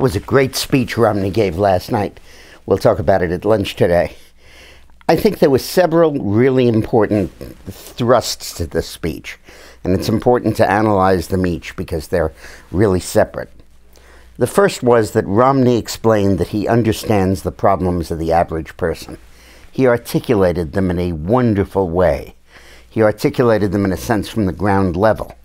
was a great speech Romney gave last night. We'll talk about it at lunch today. I think there were several really important thrusts to this speech, and it's important to analyze them each because they're really separate. The first was that Romney explained that he understands the problems of the average person. He articulated them in a wonderful way. He articulated them in a sense from the ground level.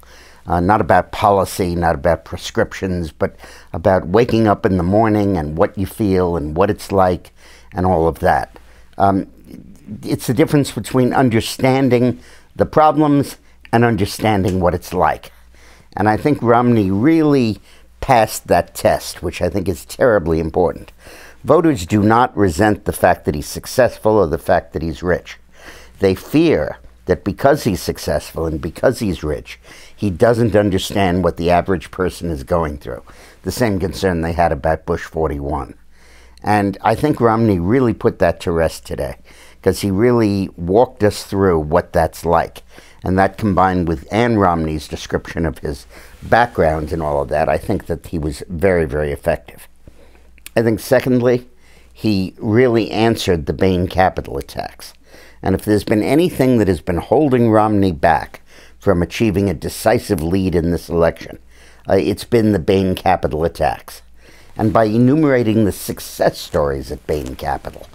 Not about policy, not about prescriptions, but about waking up in the morning and what you feel and what it's like and all of that. It's the difference between understanding the problems and understanding what it's like. And I think Romney really passed that test, which I think is terribly important. Voters do not resent the fact that he's successful or the fact that he's rich. They fear that because he's successful and because he's rich, he doesn't understand what the average person is going through. The same concern they had about Bush 41. And I think Romney really put that to rest today, because he really walked us through what that's like. And that, combined with Ann Romney's description of his background and all of that, I think that he was very, very effective. I think, secondly, he really answered the Bain Capital attacks. And if there's been anything that has been holding Romney back from achieving a decisive lead in this election, it's been the Bain Capital attacks. And by enumerating the success stories at Bain Capital,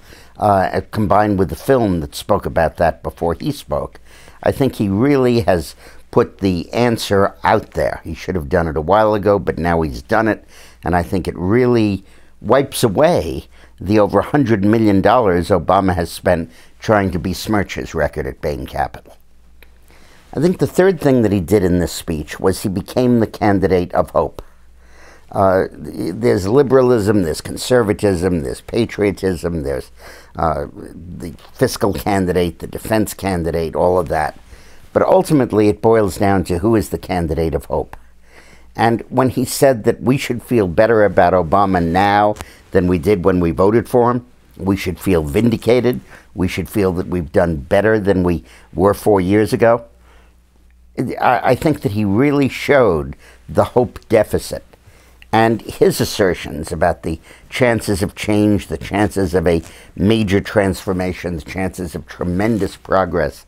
combined with the film that spoke about that before he spoke, I think he really has put the answer out there. He should have done it a while ago, but now he's done it, and I think it really wipes away the over $100 million Obama has spent trying to besmirch his record at Bain Capital. I think the third thing that he did in this speech was he became the candidate of hope. There's liberalism, there's conservatism, there's patriotism, there's the fiscal candidate, the defense candidate, all of that. But ultimately it boils down to who is the candidate of hope. And when he said that we should feel better about Obama now than we did when we voted for him, we should feel vindicated, we should feel that we've done better than we were 4 years ago, I think that he really showed the hope deficit. And his assertions about the chances of change, the chances of a major transformation, the chances of tremendous progress,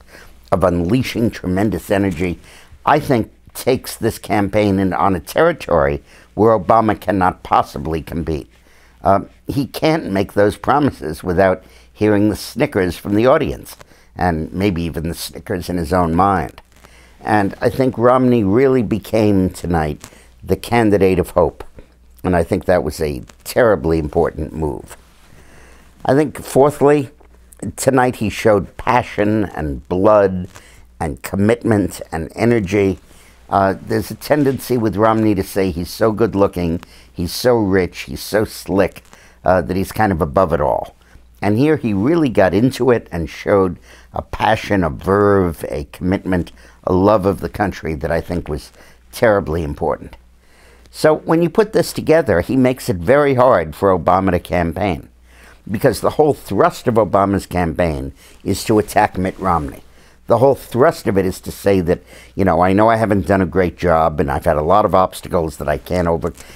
of unleashing tremendous energy, I think takes this campaign on a territory where Obama cannot possibly compete. He can't make those promises without hearing the snickers from the audience, and maybe even the snickers in his own mind. And I think Romney really became tonight the candidate of hope. And I think that was a terribly important move. I think, fourthly, tonight he showed passion and blood and commitment and energy. There's a tendency with Romney to say he's so good-looking, he's so rich, he's so slick, that he's kind of above it all. And here he really got into it and showed a passion, a verve, a commitment, a love of the country that I think was terribly important. So when you put this together, he makes it very hard for Obama to campaign, because the whole thrust of Obama's campaign is to attack Mitt Romney. The whole thrust of it is to say that, you know I haven't done a great job, and I've had a lot of obstacles that I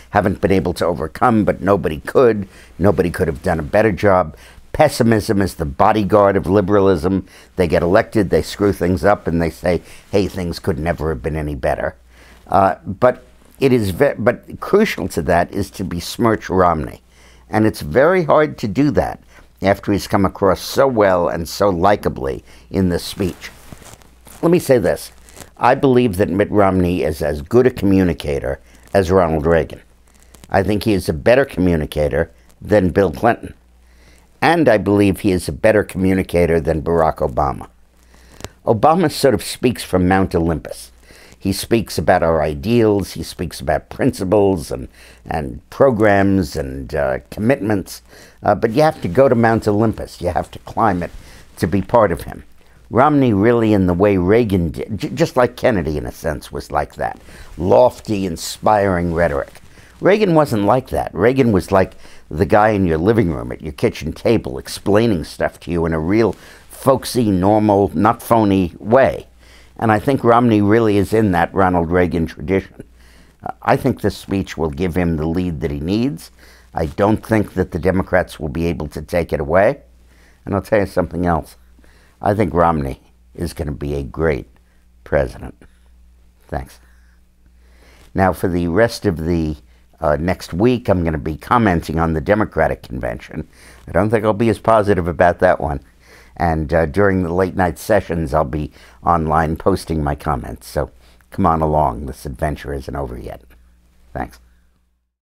haven't been able to overcome, but nobody could. Nobody could have done a better job. Pessimism is the bodyguard of liberalism. They get elected, they screw things up, and they say, hey, things could never have been any better. But crucial to that is to besmirch Romney. And it's very hard to do that after he's come across so well and so likably in this speech. Let me say this. I believe that Mitt Romney is as good a communicator as Ronald Reagan. I think he is a better communicator than Bill Clinton. And I believe he is a better communicator than Barack Obama. Obama sort of speaks from Mount Olympus. He speaks about our ideals, he speaks about principles and programs and commitments, but you have to go to Mount Olympus, you have to climb it to be part of him. Romney really, in the way Reagan did, just like Kennedy in a sense, was like that. Lofty, inspiring rhetoric. Reagan wasn't like that. Reagan was like the guy in your living room at your kitchen table explaining stuff to you in a real folksy, normal, not phony way. And I think Romney really is in that Ronald Reagan tradition. I think this speech will give him the lead that he needs. I don't think that the Democrats will be able to take it away. And I'll tell you something else. I think Romney is going to be a great president. Thanks. Now, for the rest of the next week, I'm going to be commenting on the Democratic convention. I don't think I'll be as positive about that one. And during the late night sessions, I'll be online posting my comments. So come on along. This adventure isn't over yet. Thanks.